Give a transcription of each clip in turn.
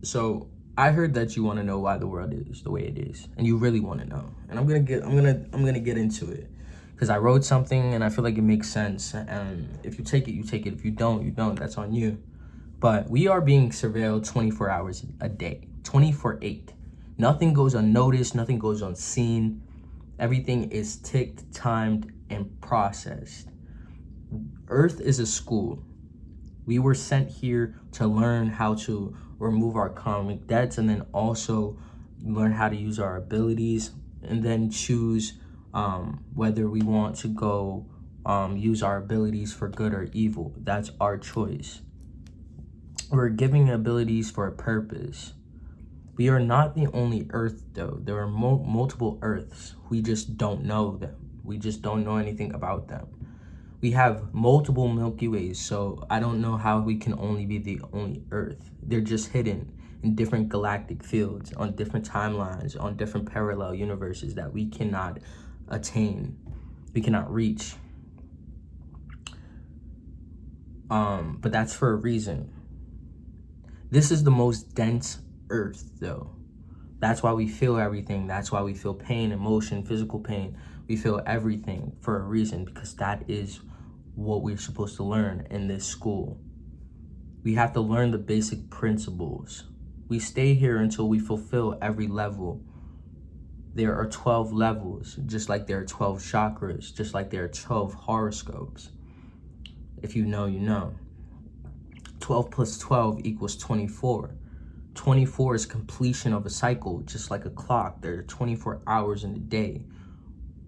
So I heard that you want to know why the world is the way it is, and you really want to know. And I'm gonna get into it because I wrote something and I feel like it makes sense. And if you take it, you take it. If you don't, you don't. That's on you. But we are being surveilled 24 hours a day, 24/8. Nothing goes unnoticed. Nothing goes unseen. Everything is ticked, timed, and processed. Earth is a school. We were sent here to learn how to remove our karmic debts and then also learn how to use our abilities and then choose whether we want to go use our abilities for good or evil. That's our choice. We're giving abilities for a purpose. We are not the only Earth, though. There are multiple Earths. We just don't know them. We just don't know anything about them. We have multiple Milky Ways, so I don't know how we can only be the only Earth. They're just hidden in different galactic fields, on different timelines, on different parallel universes that we cannot attain, we cannot reach. But that's for a reason. This is the most dense Earth, though. That's why we feel everything. That's why we feel pain, emotion, physical pain. We feel everything for a reason, because that is what we're supposed to learn in this school. We have to learn the basic principles. We stay here until we fulfill every level. There are 12 levels, just like there are 12 chakras, just like there are 12 horoscopes. If you know, you know. 12 plus 12 equals 24. 24 is completion of a cycle, just like a clock. There are 24 hours in a day.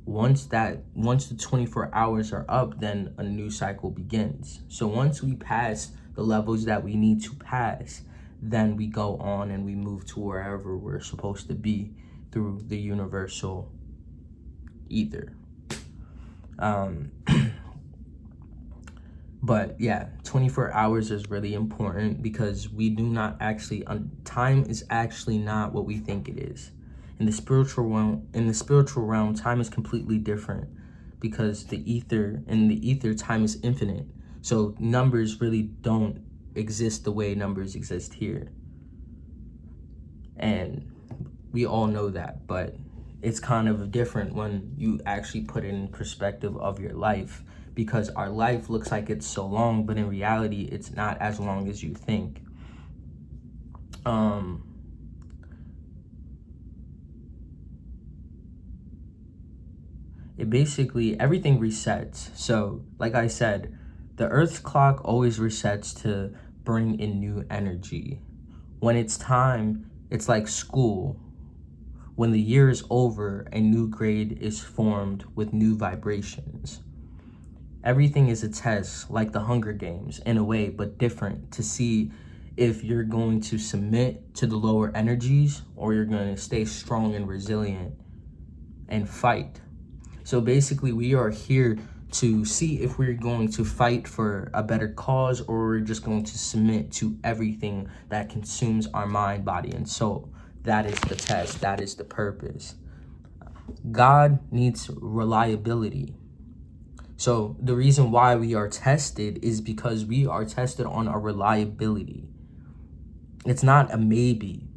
Once the 24 hours are up, then a new cycle begins. So once we pass the levels that we need to pass, then we go on and we move to wherever we're supposed to be through the universal ether. But yeah, 24 hours is really important because we do not actually, time is actually not what we think it is. In the spiritual realm, time is completely different because in the ether, time is infinite. So numbers really don't exist the way numbers exist here. And we all know that, but it's kind of different when you actually put it in perspective of your life, because our life looks like it's so long, but in reality, it's not as long as you think. It basically, everything resets. So, like I said, the Earth's clock always resets to bring in new energy. When it's time, it's like school. When the year is over, a new grade is formed with new vibrations. Everything is a test, like the Hunger Games, in a way, but different, to see if you're going to submit to the lower energies or you're going to stay strong and resilient and fight. So basically, we are here to see if we're going to fight for a better cause or we're just going to submit to everything that consumes our mind, body, and soul. That is the test. That is the purpose. God needs reliability. So the reason why we are tested is because we are tested on our reliability. It's not a maybe.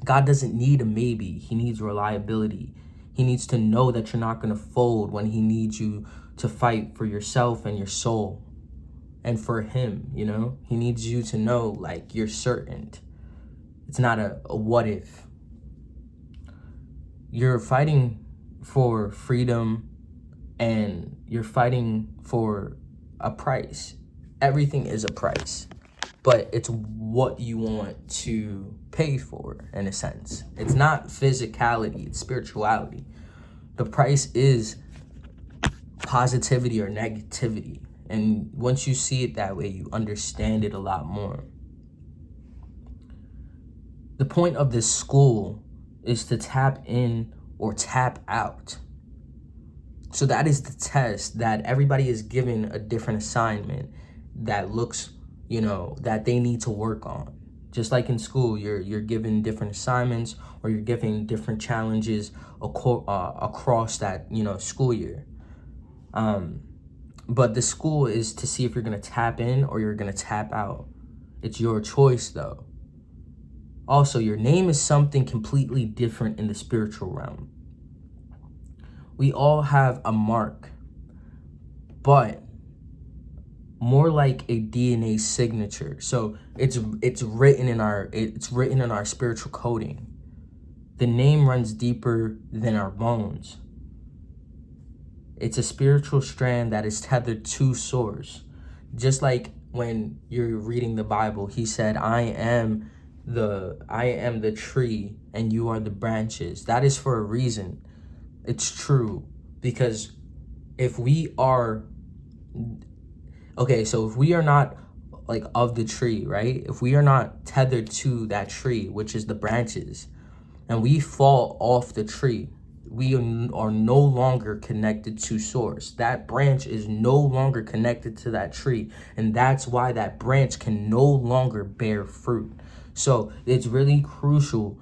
God doesn't need a maybe. He needs reliability. He needs to know that you're not going to fold when he needs you to fight for yourself and your soul and for him, you know? He needs you to know, like, you're certain. It's not a what if. You're fighting for freedom and you're fighting for a price. Everything is a price, but it's what you want to pay for, in a sense. It's not physicality, it's spirituality. The price is positivity or negativity. And once you see it that way, you understand it a lot more. The point of this school is to tap in or tap out. So that is the test, that everybody is given a different assignment that looks, that they need to work on. Just like in school, you're given different assignments or you're given different challenges across that, school year. But the school is to see if you're going to tap in or you're going to tap out. It's your choice, though. Also, your name is something completely different in the spiritual realm. We all have a mark, but more like a DNA signature. So it's written in our spiritual coding. The name runs deeper than our bones. It's a spiritual strand that is tethered to source. Just like when you're reading the Bible, he said, I am the tree and you are the branches. That is for a reason. It's true, because if we are if we are not like of the tree, right? If we are not tethered to that tree, which is the branches, and we fall off the tree, we are no longer connected to source. That branch is no longer connected to that tree, and that's why that branch can no longer bear fruit. So it's really crucial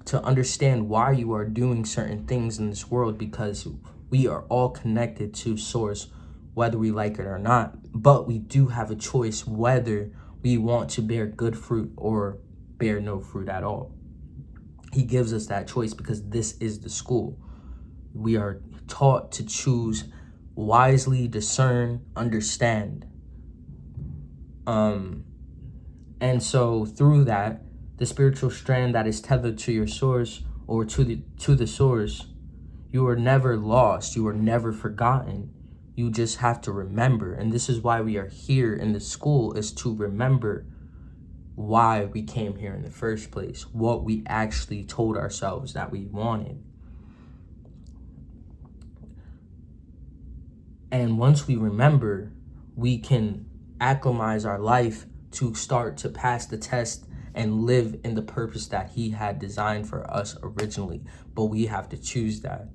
to understand why you are doing certain things in this world, because we are all connected to source, whether we like it or not. But we do have a choice whether we want to bear good fruit or bear no fruit at all. He gives us that choice because this is the school. We are taught to choose wisely, discern, understand. And so through that, the spiritual strand that is tethered to your source, or to the source, you are never lost. You are never forgotten. You just have to remember. And this is why we are here in the school, is to remember why we came here in the first place, what we actually told ourselves that we wanted. And once we remember, we can acclimatize our life to start to pass the test and live in the purpose that he had designed for us originally. But we have to choose that.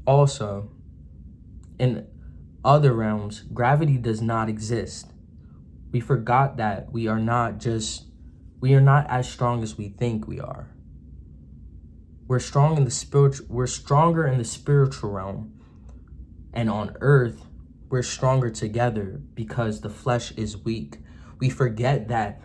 Also, in other realms, gravity does not exist. We forgot that we are not as strong as we think we are. We're stronger in the spiritual realm. And on earth, we're stronger together because the flesh is weak. We forget that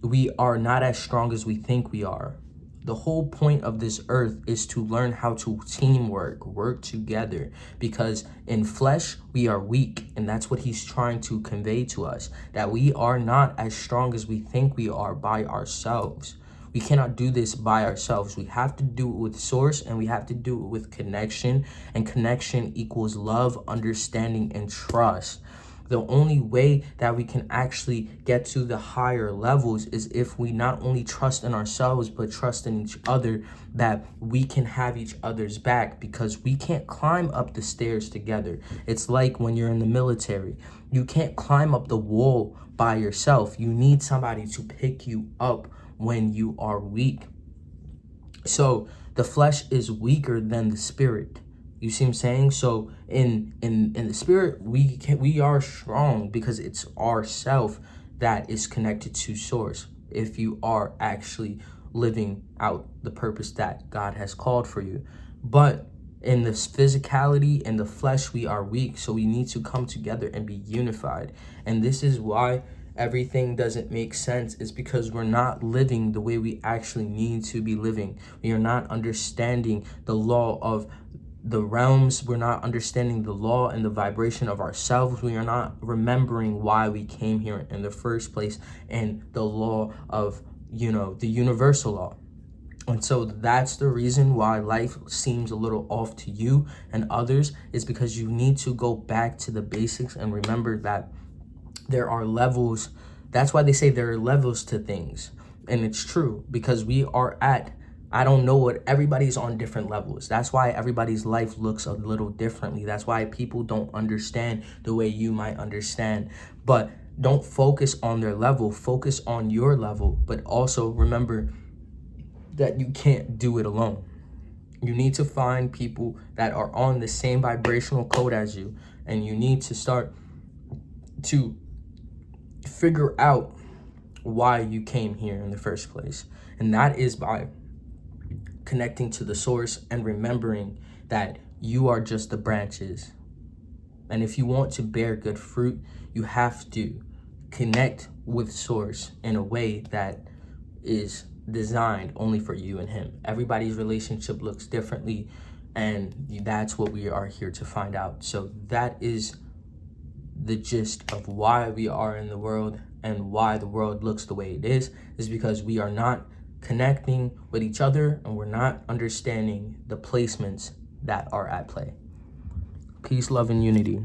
we are not as strong as we think we are. The whole point of this earth is to learn how to teamwork, work together, because in flesh, we are weak. And that's what he's trying to convey to us, that we are not as strong as we think we are by ourselves. We cannot do this by ourselves. We have to do it with source, and we have to do it with connection. And connection equals love, understanding, and trust. The only way that we can actually get to the higher levels is if we not only trust in ourselves, but trust in each other, that we can have each other's back, because we can't climb up the stairs together. It's like when you're in the military. You can't climb up the wall by yourself. You need somebody to pick you up when you are weak. So the flesh is weaker than the spirit. You see what I'm saying? So in the spirit, we are strong because it's ourself that is connected to source. If you are actually living out the purpose that God has called for you. But in the physicality and the flesh, we are weak. So we need to come together and be unified. And this is why everything doesn't make sense, is because we're not living the way we actually need to be living. We are not understanding the law of the realms. We're not understanding the law and the vibration of ourselves. We are not remembering why we came here in the first place, and the law of, the universal law. And so that's the reason why life seems a little off to you and others, is because you need to go back to the basics and remember that there are levels. That's why they say there are levels to things. And it's true, because I don't know what everybody's on different levels. That's why everybody's life looks a little differently. That's why people don't understand the way you might understand. But don't focus on their level, focus on your level. But also remember that you can't do it alone. You need to find people that are on the same vibrational code as you, and you need to start to figure out why you came here in the first place. And that is by connecting to the source and remembering that you are just the branches. And if you want to bear good fruit, you have to connect with source in a way that is designed only for you and him. Everybody's relationship looks differently, and that's what we are here to find out. So that is the gist of why we are in the world and why the world looks the way it is because we are not connecting with each other and we're not understanding the placements that are at play. Peace, love, and unity.